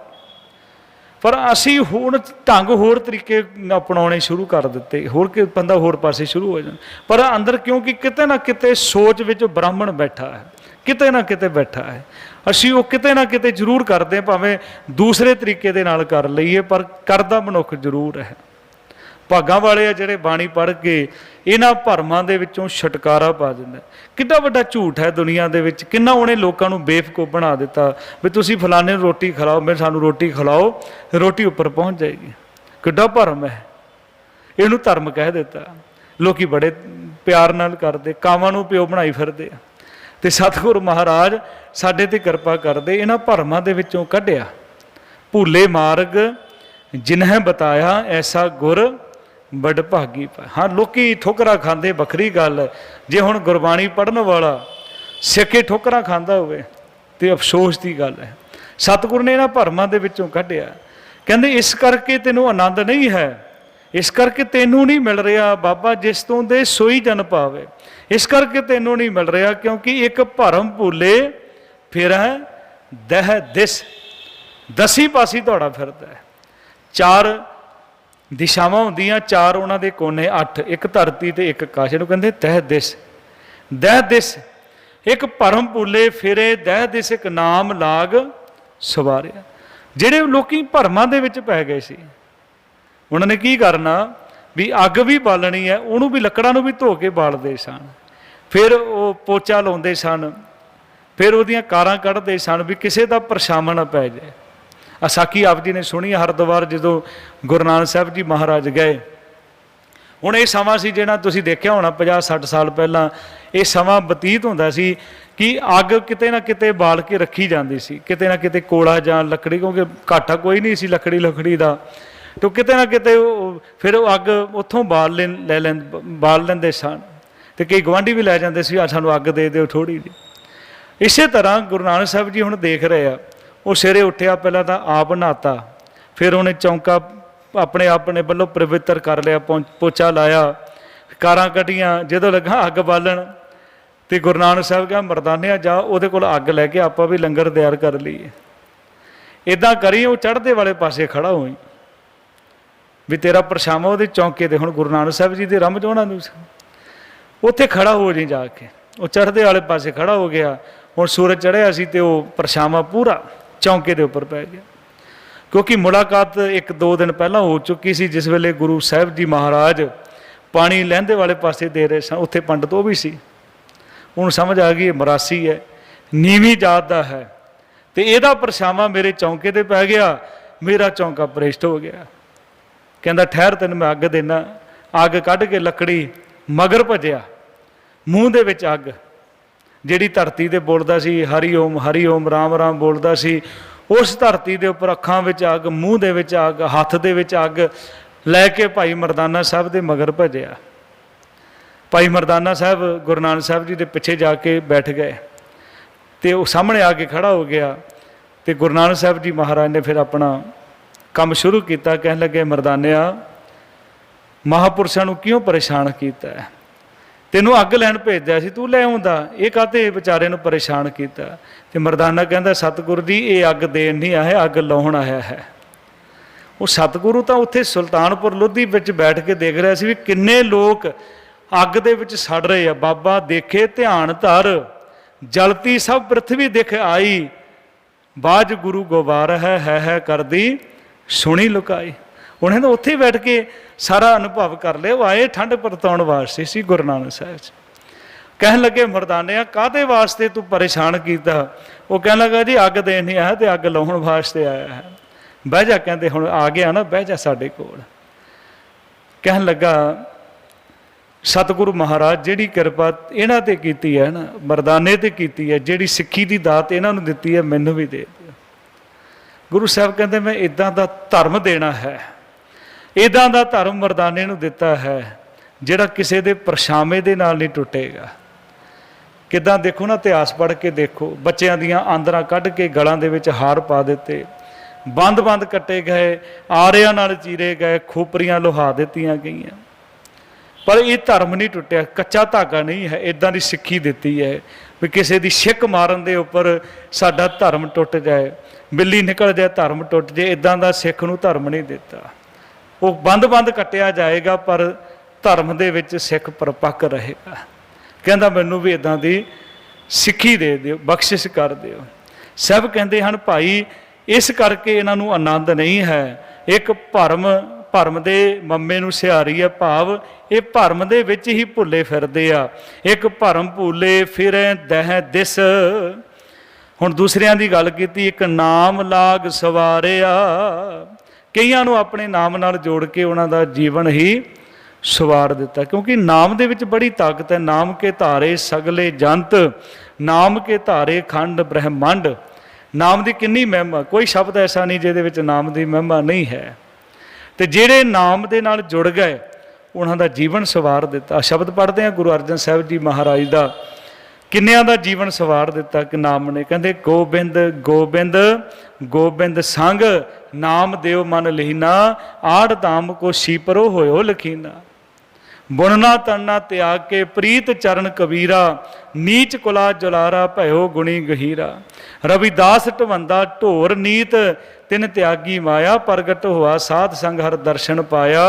ਪਰ ਅਸੀਂ ਹੁਣ ਢੰਗ ਹੋਰ ਤਰੀਕੇ ਅਪਣਾਉਣੇ ਸ਼ੁਰੂ ਕਰ ਦਿੱਤੇ, ਹੋਰ ਕਿ ਬੰਦਾ ਹੋਰ ਪਾਸੇ ਸ਼ੁਰੂ ਹੋ ਜਾਂਦਾ। ਪਰ ਅੰਦਰ ਕਿਉਂਕਿ ਕਿਤੇ ਨਾ ਕਿਤੇ ਸੋਚ ਵਿੱਚ ਬ੍ਰਾਹਮਣ ਬੈਠਾ ਹੈ, ਕਿਤੇ ਨਾ ਕਿਤੇ ਬੈਠਾ ਹੈ। ਅਸੀਂ ਉਹ ਕਿਤੇ ਨਾ ਕਿਤੇ ਜ਼ਰੂਰ ਕਰਦੇ ਹਾਂ, ਭਾਵੇਂ ਦੂਸਰੇ ਤਰੀਕੇ ਦੇ ਨਾਲ ਕਰ ਲਈਏ, ਪਰ ਕਰਦਾ ਮਨੁੱਖ ਜ਼ਰੂਰ ਹੈ। ਭਾਗਾਂ ਵਾਲੇ ਆ ਜਿਹੜੇ ਬਾਣੀ ਪੜ੍ਹ ਕੇ ਇਹਨਾਂ ਭਰਮਾਂ ਦੇ ਵਿੱਚੋਂ ਛੁਟਕਾਰਾ ਪਾ ਦਿੰਦਾ। ਕਿੰਨਾ ਵੱਡਾ ਝੂਠ ਹੈ ਦੁਨੀਆ ਦੇ ਵਿੱਚ, ਕਿੰਨਾ ਉਹਨੇ ਲੋਕਾਂ ਨੂੰ ਬੇਵਕੂਫ ਬਣਾ ਦਿੱਤਾ ਵੀ ਤੁਸੀਂ ਫਲਾਣੇ ਨੂੰ ਰੋਟੀ ਖਿਲਾਓ, ਮੈਂ ਸਾਨੂੰ ਰੋਟੀ ਖਿਲਾਓ, ਰੋਟੀ ਉੱਪਰ ਪਹੁੰਚ ਜਾਏਗੀ। ਕਿੱਡਾ ਭਰਮ ਹੈ। ਇਹਨੂੰ ਧਰਮ ਕਹਿ ਦਿੱਤਾ। ਲੋਕੀ ਬੜੇ ਪਿਆਰ ਨਾਲ ਕਰਦੇ, ਕਾਵਾਂ ਨੂੰ ਪਿਓ ਬਣਾਈ ਫਿਰਦੇ ਆ। ਤੇ ਸਤਿਗੁਰੂ ਮਹਾਰਾਜ ਸਾਡੇ ਤੇ ਕਿਰਪਾ ਕਰਦੇ, ਇਹਨਾਂ ਭਰਮਾਂ ਦੇ ਵਿੱਚੋਂ ਕੱਢਿਆ। ਭੂਲੇ ਮਾਰਗ ਜਿਨ੍ਹੈ ਬਤਾਇਆ ਐਸਾ ਗੁਰ ਬੜ ਭਾਗੀ ਪਾ। ਹਾਂ, ਲੋਕੀ ਠੋਕਰਾਂ ਖਾਂਦੇ, ਵੱਖਰੀ ਗੱਲ ਹੈ। ਜੇ ਹੁਣ ਗੁਰਬਾਣੀ ਪੜ੍ਹਨ ਵਾਲਾ ਸਿੱਕੇ ਠੋਕਰਾਂ ਖਾਂਦਾ ਹੋਵੇ ਤੇ ਅਫਸੋਸ ਦੀ ਗੱਲ ਹੈ। ਸਤਿਗੁਰੂ ਨੇ ਇਹਨਾਂ ਭਰਮਾਂ ਦੇ ਵਿੱਚੋਂ ਕੱਢਿਆ। ਕਹਿੰਦੇ ਇਸ ਕਰਕੇ ਤੈਨੂੰ ਆਨੰਦ ਨਹੀਂ ਹੈ, ਇਸ ਕਰਕੇ ਤੈਨੂੰ ਨਹੀਂ ਮਿਲ ਰਿਹਾ ਬਾਬਾ ਜਿਸ ਤੋਂ ਦੇ ਸੋਈ ਜਨ ਪਾਵੇ। ਇਸ ਕਰਕੇ ਤੈਨੂੰ ਨਹੀਂ ਮਿਲ ਰਿਹਾ ਕਿਉਂਕਿ ਇੱਕ ਭਰਮ ਭੁੱਲੇ ਫਿਰ ਹੈ ਦਹਿ ਦਿਸ, ਦਸੀ ਪਾਸੀ ਦੌੜਾ ਫਿਰਦਾ ਹੈ। ਚਾਰ ਦਿਸ਼ਾਵਾਂ ਹੁੰਦੀਆਂ, ਚਾਰ ਉਹਨਾਂ ਦੇ ਕੋਨੇ, 8, ਇੱਕ ਧਰਤੀ ਤੇ ਇੱਕ ਆਕਾਸ਼। ਨੂੰ ਕਹਿੰਦੇ ਤਹਿ ਦਿਸ। ਦਹਿ ਦਿਸ ਇੱਕ ਭਰਮ ਭੁੱਲੇ ਫਿਰੇ, ਦਹਿ ਦਿਸ ਇੱਕ ਨਾਮ ਲਾਗ ਸਵਾਰਿਆ। ਜਿਹੜੇ ਲੋਕੀ ਭਰਮਾਂ ਦੇ ਵਿੱਚ ਪੈ ਗਏ ਸੀ, ਉਹਨਾਂ ਨੇ ਕੀ ਕਰਨਾ ਵੀ ਅੱਗ ਵੀ ਬਾਲਣੀ ਹੈ, ਉਹਨੂੰ ਵੀ ਲੱਕੜਾਂ ਨੂੰ ਵੀ ਧੋ ਕੇ ਬਾਲਦੇ ਸਨ। ਫਿਰ ਉਹ ਪੋਚਾ ਲਾਉਂਦੇ ਸਨ, ਫਿਰ ਉਹਦੀਆਂ ਕਾਰਾਂ ਕੱਢਦੇ ਸਨ ਵੀ ਕਿਸੇ ਦਾ ਪਰਛਾਵਾਂ ਨਾ ਪੈ ਜਾਏ। ਸਾਖੀ ਆਪ ਜੀ ਨੇ ਸੁਣੀ ਹਰਿਦੁਆਰ ਜਦੋਂ ਗੁਰੂ ਨਾਨਕ ਸਾਹਿਬ ਜੀ ਮਹਾਰਾਜ ਗਏ। ਹੁਣ ਇਹ ਸਮਾਂ ਸੀ ਜਿਹੜਾ ਤੁਸੀਂ ਦੇਖਿਆ ਹੋਣਾ 50-60 ਸਾਲ ਪਹਿਲਾਂ ਇਹ ਸਮਾਂ ਬਤੀਤ ਹੁੰਦਾ ਸੀ ਕਿ ਅੱਗ ਕਿਤੇ ਨਾ ਕਿਤੇ ਬਾਲ ਕੇ ਰੱਖੀ ਜਾਂਦੀ ਸੀ, ਕਿਤੇ ਨਾ ਕਿਤੇ ਕੋਲਾ ਜਾਂ ਲੱਕੜੀ, ਕਿਉਂਕਿ ਘਾਟਾ ਕੋਈ ਨਹੀਂ ਸੀ ਲੱਕੜੀ ਦਾ। ਤਾਂ ਕਿਤੇ ਨਾ ਕਿਤੇ ਫਿਰ ਉਹ ਅੱਗ ਉੱਥੋਂ ਬਾਲ ਲੈਂਦੇ ਸਨ। ਅਤੇ ਕਈ ਗੁਆਂਢੀ ਵੀ ਲੈ ਜਾਂਦੇ ਸੀ, ਸਾਨੂੰ ਅੱਗ ਦੇ ਦਿਓ ਥੋੜ੍ਹੀ ਜਿਹੀ। ਇਸੇ ਤਰ੍ਹਾਂ ਗੁਰੂ ਨਾਨਕ ਸਾਹਿਬ ਜੀ ਹੁਣ ਦੇਖ ਰਹੇ ਆ। ਉਹ ਸਵੇਰੇ ਉੱਠਿਆ, ਪਹਿਲਾਂ ਤਾਂ ਆਪ ਨਹਾਤਾ, ਫਿਰ ਉਹਨੇ ਚੌਂਕਾ ਆਪਣੇ ਵੱਲੋਂ ਪਵਿੱਤਰ ਕਰ ਲਿਆ, ਪੋਚਾ ਲਾਇਆ, ਕਾਰਾਂ ਕੱਢੀਆਂ। ਜਦੋਂ ਲੱਗਾ ਅੱਗ ਬਾਲਣ ਤੇ ਗੁਰੂ ਨਾਨਕ ਸਾਹਿਬ ਕਿਹਾ ਮਰਦਾਨਿਆ ਜਾ ਉਹਦੇ ਕੋਲ ਅੱਗ ਲੈ ਕੇ ਆਪਾਂ ਵੀ ਲੰਗਰ ਤਿਆਰ ਕਰ ਲਈਏ। ਇੱਦਾਂ ਕਰੀ ਉਹ ਚੜ੍ਹਦੇ ਵਾਲੇ ਪਾਸੇ ਖੜਾ ਹੋਈ ਵੀ ਤੇਰਾ ਪਰਛਾਵਾਂ ਉਹਦੇ ਚੌਂਕੇ 'ਤੇ। ਹੁਣ ਗੁਰੂ ਨਾਨਕ ਸਾਹਿਬ ਜੀ ਦੇ ਰਮਝ ਉਹਨਾਂ ਨੂੰ ਉੱਥੇ ਖੜਾ ਹੋ ਜੀ ਜਾ ਕੇ। ਉਹ ਚੜ੍ਹਦੇ ਵਾਲੇ ਪਾਸੇ ਖੜਾ ਹੋ ਗਿਆ। ਹੁਣ ਸੂਰਜ ਚੜ੍ਹਿਆ ਸੀ ਤੇ ਉਹ ਪਰਛਾਵਾਂ ਪੂਰਾ ਚੌਂਕੇ ਦੇ ਉੱਪਰ ਪੈ ਗਿਆ, ਕਿਉਂਕਿ ਮੁਲਾਕਾਤ 1-2 ਦਿਨ ਪਹਿਲਾਂ ਹੋ ਚੁੱਕੀ ਸੀ। ਜਿਸ ਵੇਲੇ ਗੁਰੂ ਸਾਹਿਬ ਜੀ ਮਹਾਰਾਜ ਪਾਣੀ ਲਹਿੰਦੇ ਵਾਲੇ ਪਾਸੇ ਦੇ ਰਹੇ ਸਨ, ਉੱਥੇ ਪੰਡਤ ਉਹ ਵੀ ਸੀ। ਹੁਣ ਸਮਝ ਆ ਗਈ ਮਰਾਸੀ ਹੈ, ਨੀਵੀਂ ਜਾਤ ਦਾ ਹੈ, ਤੇ ਇਹਦਾ ਪਰਛਾਵਾਂ ਮੇਰੇ ਚੌਂਕੇ 'ਤੇ ਪੈ ਗਿਆ, ਮੇਰਾ ਚੌਂਕਾ ਪ੍ਰੇਸ਼ਟ ਹੋ ਗਿਆ। ਕਹਿੰਦਾ ਠਹਿਰ ਤੈਨੂੰ ਮੈਂ ਅੱਗ ਦੇਣਾ। ਅੱਗ ਕੱਢ ਕੇ ਲੱਕੜੀ ਮਗਰ ਭੱਜਿਆ, ਮੂੰਹ ਦੇ ਵਿੱਚ ਅੱਗ। ਜਿਹੜੀ ਧਰਤੀ 'ਤੇ ਬੋਲਦਾ ਸੀ ਹਰੀ ਓਮ ਰਾਮ ਰਾਮ ਬੋਲਦਾ ਸੀ, उस धरती के उपर अखां विच अग, मूँह दे विच अग, हत्थ दे विच अग लैके भाई मरदाना साहब के मगर भजया। भाई मरदाना साहब गुरु नानक साहब जी के पिछे जाके बैठ गए, तो वो सामने आके खड़ा हो गया। तो गुरु नानक साहब जी महाराज ने फिर अपना काम शुरू किया, कहने लगे मरदानिया महापुरुषों को क्यों परेशान किया है, तेनों अग लैन भेजा सी, तू लै आउंदा, ये काहते बेचारे नूं परेशान किया। तो मरदाना कहता सतगुरु जी ये अग देन नहीं आया, अग लाउण आया है। वो सतगुरु तो उत्थे सुल्तानपुर लोधी विच बैठ के देख रहा सी भी किन्ने लोग अग दे विच सड़ रहे आ। बाबा देखे ध्यान धर, जलती सब पृथ्वी दिख आई, बाज गुरु गोबार है कर दी सुनी लुकाई। उन्हें तो उत्थे बैठ के सारा अनुभव कर लिया। वो आए ठंड परताउण वास्ते सी गुरु नानक साहब जी। कहन लगे मरदानिया काहदे वास्ते तू परेशान किया। वो कहन लगा जी अग देन नहीं आया, तो अग लाउण वास्ते आया है। बह जा, कहते हुण आ गया ना, बह जा साडे कोल। कहन लगा सतगुरु महाराज जिहड़ी किरपा इन्हां ते कीती है ना, मरदाने ते कीती है, जिहड़ी सिੱਖੀ दी दात इन्हां नूं दित्ती है, मैनूं भी दे दिओ। गुरु साहब कहते मैं इदां दा धर्म देना है, इदां दा धर्म मरदाने नूं दिता है जिहड़ा किसी दे परछावे दे नाल नहीं टुटेगा। किदां देखो ना, इतिहास पढ़ के देखो, बच्चों दियां आंदरां कढ के गलां दे विच हार पा दिते, बंद बंद कट्टे गए, आरियां नाल चीरे गए, खोपरियां लुहा दित्तियां गईयां। पर यह धर्म नहीं टुटिया, कच्चा धागा नहीं है। इदां दी सिੱਖੀ दित्ती है भी किसी की छिक मारन दे उपर साडा धर्म टुट जाए, बिल्ली निकल जाए धर्म टुट जाए, इदां दा सिੱਖ नूं धर्म नहीं दिता। वो बंद बंद कट्टिया जाएगा पर धर्म दे विच सिੱਖ परपक्क रहेगा। कहंदा मैनूं भी इदां दी सिੱਖੀ दे दिओ, बख्शिश कर दिओ। सब कहंदे हन भाई इस करके इन्हां नूं आनंद नहीं है। एक भरम दे मम्मे नूं सिहारी है, भाव ये भरम दे विच ही भुले फिरदे आ। एक भरम भूले फिरे दह दिस। हुण दूसरियां दी गल कीती, एक नाम लाग सवारिया, कईयां नूं अपने नाम नाल जोड़ के उन्हां दा जीवन ही सवार दिता। क्योंकि नाम दे विच बड़ी ताकत है। नाम के धारे सगले जंत, नाम के धारे खंड ब्रह्मंड। नाम की किन्नी महिमा, कोई शब्द ऐसा नहीं जिहदे विच नाम की महिमा नहीं है। तो जिहड़े नाम दे नाल जुड़ गए उन्हां दा जीवन सवार दिता। शब्द पढ़ते हैं गुरु अर्जन साहब जी महाराज का, किन्नियां दा जीवन सवार दिता कि नाम ने। कहते गोबिंद गोबिंद गोबिंद संग, नाम देव मन लीना, आड़ धाम को शीपरो होयो लखीना। बुनना तनना त्याग के प्रीत चरण कबीरा, नीच कुला जुलारा भयो गुणी गहीरा। रविदास ढवंदा ढोर नीत, तिन त्यागी माया, प्रगट हुआ साध संग हर दर्शन पाया।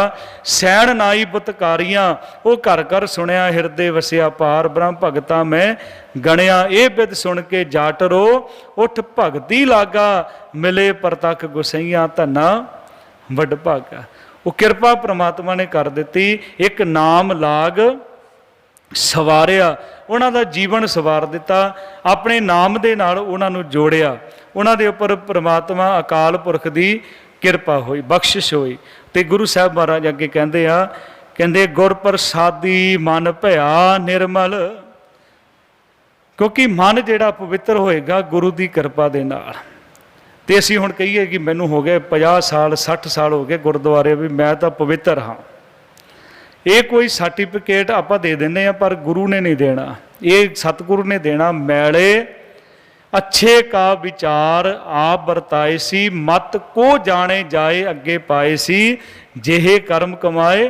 सैन नाई बुतकारियां, वो घर घर सुनिया, हिरदे वसिया पार, ब्रह्म भगता में गणिया। ये बिद सुन के जाट रो, उठ भगती लागा, मिले परतख गुसैया, धना वड भागा। वो किरपा परमात्मा ने कर दी। एक नाम लाग सवारिया, उन्हां दा जीवन सवार दिता। अपने नाम दे नाल उन्हां नूं जोड़िया, उन्हां दे उपर परमात्मा अकाल पुरख दी किरपा हुई, बख्शिश हुई। तो गुरु साहब महाराज अगे कहते आ, कहते गुर प्रसादी मन भया निर्मल। क्योंकि मन जिहड़ा पवित्र होएगा गुरु की किरपा दे नाल। तो असीं हुण कहीए कि मैनूं हो गए 50 साल 60 साल हो गए गुरुद्वारे, भी मैं तो पवित्र हाँ, ये कोई सर्टिफिकेट आप दे देने हैं, पर गुरु ने नहीं देना। ये सतगुरु ने देना। मैले अच्छे का विचार आप बरताए सी, मत को जाने जाए अगे पाए सी, जेहे कर्म कमाए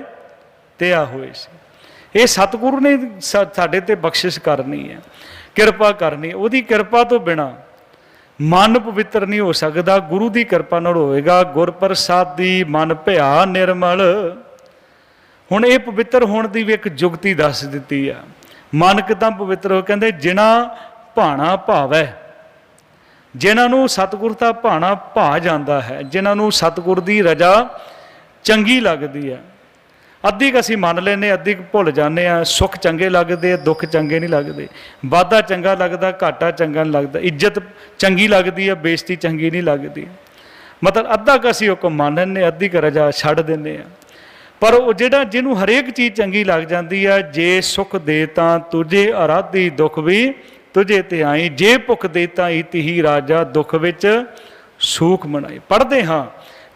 त्या होए सी। ये सतगुरु ने साडे ते बख्शिश करनी है, किरपा करनी। उहदी किरपा तो बिना मन पवित्र नहीं हो सकता, गुरु की किरपा नाल होएगा। गुर प्रसादी मन भया निर्मल। हुण ये पवित्र होने की भी एक जुगती दस दी है। मन किदां पवित्र हो, कहते जिन्हां भाणा भावै, जिन्हां सतगुर का भाणा भा जाता है, जिन्हां सतगुर की रजा चंगी लगती है। अद्धी असीं मन लेने, अद्धी भुल जाने। सुख चंगे लगते, दुख चंगे नहीं लगते। वाधा चंगा लगता, घाटा चंगा नहीं लगता। इज्जत चंगी लगती है, बेइज्जती चंगी नहीं लगती। मतलब अद्धा क असीं हुक्म मान लैंदे, अद्धी क रजा छड्ड दिंदे आ। पर वो जिहड़ा जिन्हों हरेक चीज़ चंगी लग जाती है, जे सुख दे तां तुझे आराधी, दुख भी तुझे ते आई। जे भुख दे तां इति ही राजा, दुख विच ਸੂਖ ਮਨਾਈ। ਪੜ੍ਹਦੇ ਹਾਂ,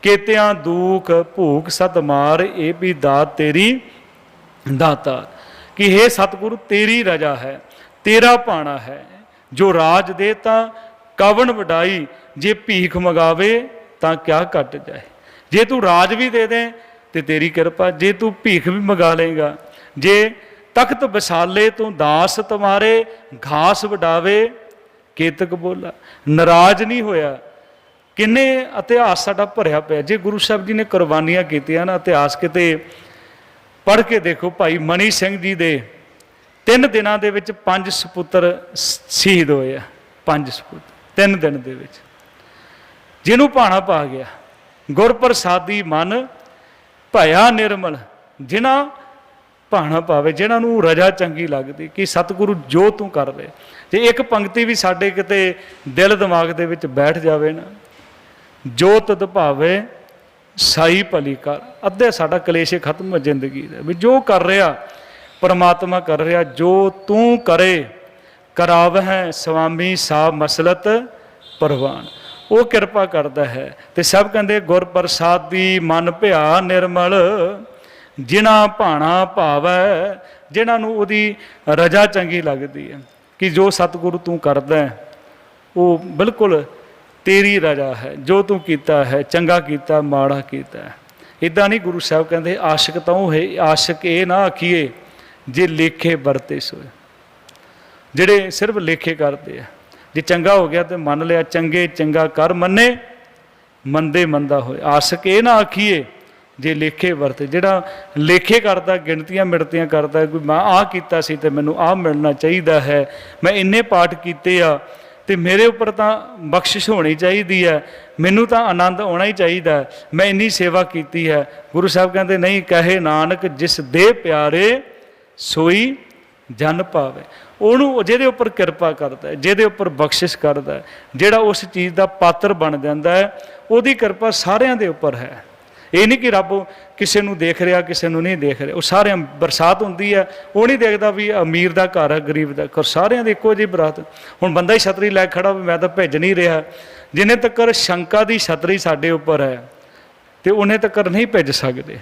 ਕੇਤਿਆਂ ਦੂਖ ਭੂਖ ਸਤ ਮਾਰ, ਇਹ ਵੀ ਦਾਤ ਤੇਰੀ ਦਾਤਾ। ਕਿ हे ਸਤਿਗੁਰੂ ਤੇਰੀ ਰਜਾ ਹੈ, ਤੇਰਾ ਭਾਣਾ ਹੈ। ਜੋ ਰਾਜ ਦੇ ਤਾਂ ਕਵਣ ਵਡਾਈ, ਜੇ ਭੀਖ ਮੰਗਾਵੇ ਤਾਂ ਕਿਆ ਘਟ ਜਾਏ। ਜੇ ਤੂੰ ਰਾਜ ਵੀ ਦੇ ਦੇ ਤੇ ਤੇਰੀ ਕਿਰਪਾ, ਜੇ ਤੂੰ ਭੀਖ ਵੀ ਮੰਗਾ ਲੇਗਾ। ਜੇ ਤਖਤ ਵਿਸਾਲੇ ਤੂੰ ਦਾਸ ਤੁਮਾਰੇ, ਘਾਸ ਵਡਾਵੇ ਕੇਤਕ ਬੋਲਾ। ਨਾਰਾਜ਼ ਨਹੀਂ ਹੋਇਆ। ਕਿੰਨੇ ਇਤਿਹਾਸ ਸਾਡਾ ਭਰਿਆ ਪਿਆ। ਜੇ ਗੁਰੂ ਸਾਹਿਬ ਜੀ ਨੇ ਕੁਰਬਾਨੀਆਂ ਕੀਤੀਆਂ ਨਾ, ਇਤਿਹਾਸ ਕਿਤੇ ਪੜ੍ਹ ਕੇ ਦੇਖੋ। ਭਾਈ ਮਨੀ ਸਿੰਘ ਜੀ ਦੇ 3 ਦਿਨਾਂ ਦੇ ਵਿੱਚ 5 ਸਪੁੱਤਰ ਸ਼ਹੀਦ ਹੋਏ ਆ। 5 ਸਪੁੱਤਰ 3 ਦਿਨ ਦੇ ਵਿੱਚ। ਜਿਹਨੂੰ ਭਾਣਾ ਪਾ ਗਿਆ, ਗੁਰ ਪ੍ਰਸਾਦੀ ਮਨ ਭਇਆ ਨਿਰਮਲ। ਜਿਨ੍ਹਾਂ ਭਾਣਾ ਪਾਵੇ, ਜਿਨ੍ਹਾਂ ਨੂੰ ਰਜਾ ਚੰਗੀ ਲੱਗਦੀ ਕਿ ਸਤਿਗੁਰੂ ਜੋ ਤੂੰ ਕਰ ਰਿਹਾ। ਜੇ ਇੱਕ ਪੰਕਤੀ ਵੀ ਸਾਡੇ ਕਿਤੇ ਦਿਲ ਦਿਮਾਗ ਦੇ ਵਿੱਚ ਬੈਠ ਜਾਵੇ ਨਾ, ਜੋ ਤਦ ਭਾਵੇ ਸਾਈ ਭਲੀ ਕਰ, ਅੱਧੇ ਸਾਡਾ ਕਲੇਸ਼ ਖਤਮ ਹੋ ਜ਼ਿੰਦਗੀ ਦਾ। ਵੀ ਜੋ ਕਰ ਰਿਹਾ ਪਰਮਾਤਮਾ ਕਰ ਰਿਹਾ, ਜੋ ਤੂੰ ਕਰੇ ਕਰਾਵਹਿ ਸੁਆਮੀ ਸਾਬ ਮਸਲਤ ਪ੍ਰਵਾਨ। ਉਹ ਕਿਰਪਾ ਕਰਦਾ ਹੈ। ਤੇ ਸਭ ਕਹਿੰਦੇ ਗੁਰ ਪ੍ਰਸਾਦੀ ਮਨ ਭਿਆ ਨਿਰਮਲ, ਜਿਨ੍ਹਾਂ ਭਾਣਾ ਭਾਵੈ, ਜਿਨ੍ਹਾਂ ਨੂੰ ਉਹਦੀ ਰਜਾ ਚੰਗੀ ਲੱਗਦੀ ਹੈ। ਕਿ ਜੋ ਸਤਿਗੁਰੂ ਤੂੰ ਕਰਦਾ ਉਹ ਬਿਲਕੁਲ ਤੇਰੀ ਰਜਾ ਹੈ। ਜੋ ਤੂੰ ਕੀਤਾ ਹੈ, ਚੰਗਾ ਕੀਤਾ ਮਾੜਾ ਕੀਤਾ। ਇੱਦਾਂ ਨਹੀਂ, ਗੁਰੂ ਸਾਹਿਬ ਕਹਿੰਦੇ ਆਸ਼ਿਕ ਤਾਂ ਉਹ ਹੈ, ਆਸ਼ਿਕ ਇਹ ਨਾ ਆਖੀਏ ਜੇ ਲੇਖੇ ਵਰਤੇ ਸੋਏ। ਜਿਹੜੇ ਸਿਰਫ ਲੇਖੇ ਕਰਦੇ ਆ। ਜੇ ਚੰਗਾ ਹੋ ਗਿਆ ਤੇ ਮੰਨ ਲਿਆ, ਚੰਗੇ ਚੰਗਾ ਕਰ ਮੰਨੇ, ਮੰਦੇ ਮੰਦਾ ਹੋਏ। ਆਸ਼ਿਕ ਇਹ ਨਾ ਆਖੀਏ ਜੇ ਲੇਖੇ ਵਰਤੇ। ਜਿਹੜਾ ਲੇਖੇ ਕਰਦਾ, ਗਿਣਤੀਆਂ ਮਿਣਤੀਆਂ ਕਰਦਾ, ਕੋਈ ਮੈਂ ਆਹ ਕੀਤਾ ਸੀ ਤੇ ਮੈਨੂੰ ਆਹ ਮਿਲਣਾ ਚਾਹੀਦਾ ਹੈ, ਮੈਂ ਇੰਨੇ ਪਾਠ ਕੀਤੇ ਆ ਤੇ ਮੇਰੇ ਉੱਪਰ ਤਾਂ ਬਖਸ਼ਿਸ਼ ਹੋਣੀ ਚਾਹੀਦੀ ਹੈ, ਮੈਨੂੰ ਤਾਂ ਆਨੰਦ ਆਉਣਾ ਹੀ ਚਾਹੀਦਾ, ਮੈਂ ਇੰਨੀ ਸੇਵਾ ਕੀਤੀ ਹੈ। ਗੁਰੂ ਸਾਹਿਬ ਕਹਿੰਦੇ ਨਹੀਂ, ਕਹੇ ਨਾਨਕ ਜਿਸ ਦੇ ਪਿਆਰੇ ਸੋਈ ਜਨ ਪਾਵੇ। ਉਹਨੂੰ ਜਿਹਦੇ ਉੱਪਰ ਕਿਰਪਾ ਕਰਦਾ ਹੈ, ਜਿਹਦੇ ਉੱਪਰ ਬਖਸ਼ਿਸ਼ ਕਰਦਾ ਹੈ, ਜਿਹੜਾ ਉਸ ਚੀਜ਼ ਦਾ ਪਾਤਰ ਬਣ ਜਾਂਦਾ ਹੈ, ਉਹਦੀ ਕਿਰਪਾ ਸਾਰਿਆਂ ਦੇ ਉੱਪਰ ਹੈ। ਇਹ ਨਹੀਂ ਕਿ ਰੱਬ ਕਿਸੇ ਨੂੰ ਦੇਖ ਰਿਹਾ, ਕਿਸੇ ਨੂੰ ਨਹੀਂ ਦੇਖ ਰਿਹਾ। ਉਹ ਸਾਰਿਆਂ, ਬਰਸਾਤ ਹੁੰਦੀ ਹੈ, ਉਹ ਨਹੀਂ ਦੇਖਦਾ ਵੀ ਅਮੀਰ ਦਾ ਘਰ ਹੈ ਗਰੀਬ ਦਾ ਘਰ, ਸਾਰਿਆਂ ਦੀ ਇੱਕੋ ਜਿਹੀ ਬਰਾਤ। ਹੁਣ ਬੰਦਾ ਹੀ ਛਤਰੀ ਲੈ ਖੜਾ ਵੀ ਮੈਂ ਤਾਂ ਭੇਜ ਨਹੀਂ ਰਿਹਾ, ਜਿੰਨੇ ਤੱਕ ਸ਼ੰਕਾ ਦੀ ਛਤਰੀ ਸਾਡੇ ਉੱਪਰ ਹੈ ਤੇ ਉਹਨੇ ਤੱਕ ਨਹੀਂ ਭੇਜ ਸਕਦੇ।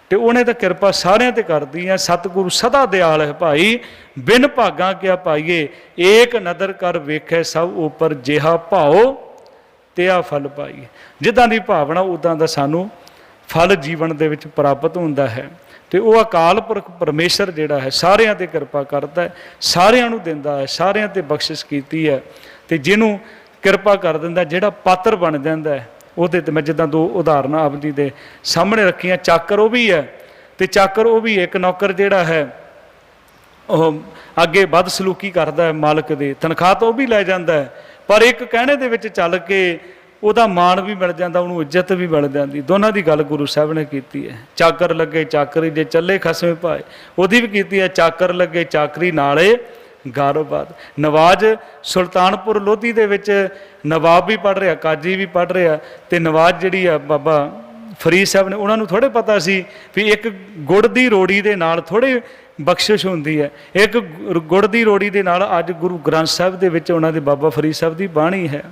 ਤੇ ਉਹਨੇ ਤਾਂ ਕਿਰਪਾ ਸਾਰਿਆਂ ਤੇ ਕਰਦੀ ਹੈ। ਸਤਿਗੁਰੂ ਸਦਾ ਦਿਆਲ ਹੈ ਭਾਈ, ਬਿਨ ਭਾਗਾਂ ਕਿਆ ਪਾਈਏ, ਏਕ ਨਦਰ ਕਰ ਵੇਖੇ ਸਭ ਉੱਪਰ, ਜਿਹਾ ਭਾਓ ਤਿਆ ਫਲ ਪਾਈਏ। ਜਿੱਦਾਂ ਦੀ ਭਾਵਨਾ ਉੱਦਾਂ ਦਾ ਸਾਨੂੰ ਫਲ ਜੀਵਨ ਦੇ ਵਿੱਚ ਪ੍ਰਾਪਤ ਹੁੰਦਾ ਹੈ। ਤੇ ਉਹ ਅਕਾਲ ਪੁਰਖ ਪਰਮੇਸ਼ਰ ਜਿਹੜਾ ਹੈ ਸਾਰਿਆਂ ਤੇ ਕਿਰਪਾ ਕਰਦਾ ਹੈ, ਸਾਰਿਆਂ ਨੂੰ ਦਿੰਦਾ ਹੈ, ਸਾਰਿਆਂ ਤੇ ਬਖਸ਼ਿਸ਼ ਕੀਤੀ ਹੈ। ਤੇ ਜਿਹਨੂੰ ਕਿਰਪਾ ਕਰ ਦਿੰਦਾ, ਜਿਹੜਾ ਪਾਤਰ ਬਣ ਜਾਂਦਾ ਹੈ, ਉਹਦੇ ਤੇ ਮੈਂ ਜਿੱਦਾਂ 2 ਉਦਾਹਰਨਾਂ ਆਪ ਜੀ ਦੇ ਸਾਹਮਣੇ ਰੱਖੀਆਂ। ਚਾਕਰ ਉਹ ਵੀ ਹੈ ਤੇ ਚਾਕਰ ਉਹ ਵੀ ਇੱਕ ਨੌਕਰ ਜਿਹੜਾ ਹੈ ਉਹ ਅੱਗੇ ਵੱਧ ਸਲੂਕੀ ਕਰਦਾ ਹੈ, ਮਾਲਕ ਦੇ ਤਨਖਾਹ ਤੋਂ ਉਹ ਵੀ ਲੈ ਜਾਂਦਾ ਹੈ, ਪਰ ਇੱਕ ਕਹਿਣੇ ਦੇ ਵਿੱਚ ਚੱਲ ਕੇ ਉਹਦਾ ਮਾਣ ਵੀ ਮਿਲ ਜਾਂਦਾ, ਉਹਨੂੰ ਇੱਜ਼ਤ ਵੀ ਮਿਲ ਜਾਂਦੀ। ਦੋਨਾਂ ਦੀ ਗੱਲ ਗੁਰੂ ਸਾਹਿਬ ਨੇ ਕੀਤੀ ਹੈ। ਚਾਕਰ ਲੱਗੇ ਚਾਕਰੀ, ਜੇ ਚੱਲੇ ਖਸਮੇ ਭਾਏ, ਉਹਦੀ ਵੀ ਕੀਤੀ ਹੈ। ਚਾਕਰ ਲੱਗੇ ਚਾਕਰੀ ਨਾਲੇ ਗਾਰੋਬਾਦ। ਨਵਾਜ਼ ਸੁਲਤਾਨਪੁਰ ਲੋਧੀ ਦੇ ਵਿੱਚ ਨਵਾਬ ਵੀ ਪੜ੍ਹ ਰਿਹਾ, ਕਾਜੀ ਵੀ ਪੜ੍ਹ ਰਿਹਾ। ਤੇ ਨਵਾਜ਼ ਜਿਹੜੀ ਆ ਬਾਬਾ ਫਰੀਦ ਸਾਹਿਬ ਨੇ, ਉਹਨਾਂ ਨੂੰ ਥੋੜ੍ਹੇ ਪਤਾ ਸੀ ਵੀ ਇੱਕ ਗੁੜ ਦੀ ਰੋੜੀ ਦੇ ਨਾਲ ਥੋੜ੍ਹੇ ਬਖਸ਼ਿਸ਼ ਹੁੰਦੀ ਹੈ। ਇੱਕ ਗੁੜ ਦੀ ਰੋੜੀ ਦੇ ਨਾਲ ਅੱਜ ਗੁਰੂ ਗ੍ਰੰਥ ਸਾਹਿਬ ਦੇ ਵਿੱਚ ਉਹਨਾਂ ਦੇ ਬਾਬਾ ਫਰੀਦ ਸਾਹਿਬ ਦੀ ਬਾਣੀ ਹੈ,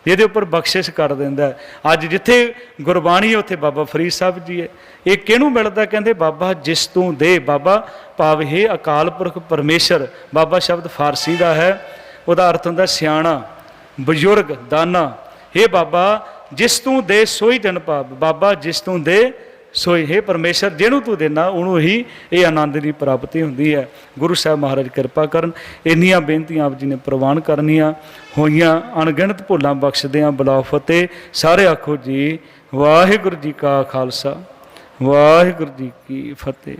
ਜਿਹਦੇ ਉੱਪਰ ਬਖਸ਼ਿਸ਼ ਕਰ ਦਿੰਦਾ। ਅੱਜ ਜਿੱਥੇ ਗੁਰਬਾਣੀ ਹੈ ਉੱਥੇ ਬਾਬਾ ਫਰੀਦ ਸਾਹਿਬ ਜੀ ਹੈ। ਇਹ ਕਿਹਨੂੰ ਮਿਲਦਾ? ਕਹਿੰਦੇ ਬਾਬਾ ਜਿਸ ਤੂੰ ਦੇ। ਬਾਬਾ ਭਾਵ ਹੈ ਅਕਾਲ ਪੁਰਖ ਪਰਮੇਸ਼ਰ। ਬਾਬਾ ਸ਼ਬਦ ਫਾਰਸੀ ਦਾ ਹੈ, ਉਹਦਾ ਅਰਥ ਹੁੰਦਾ ਸਿਆਣਾ, ਬਜ਼ੁਰਗ, ਦਾਨਾ। ਇਹ ਬਾਬਾ ਜਿਸ ਤੂੰ ਦੇ ਸੋਈ ਜਨ ਪਾਵ। ਬਾਬਾ ਜਿਸ ਤੂੰ ਦੇ ਸੋਈ, ਹੈ ਪਰਮੇਸ਼ਰ ਜਿਹਨੂੰ ਤੂੰ ਦੇਣਾ ਉਹਨੂੰ ਹੀ ਇਹ ਆਨੰਦ ਦੀ ਪ੍ਰਾਪਤੀ ਹੁੰਦੀ ਹੈ। ਗੁਰੂ ਸਾਹਿਬ ਮਹਾਰਾਜ ਕਿਰਪਾ ਕਰਨ। ਇੰਨੀਆਂ ਬੇਨਤੀਆਂ ਆਪ ਜੀ ਨੇ ਪ੍ਰਵਾਨ ਕਰਨੀਆਂ ਹੋਈਆਂ। ਅਣਗਿਣਤ ਭੁੱਲਾਂ ਬਖਸ਼ਦਿਆਂ ਬੁਲਾਓ ਫਤਿਹ। ਸਾਰੇ ਆਖੋ ਜੀ ਵਾਹਿਗੁਰੂ ਜੀ ਕਾ ਖਾਲਸਾ, ਵਾਹਿਗੁਰੂ ਜੀ ਕੀ ਫਤਿਹ।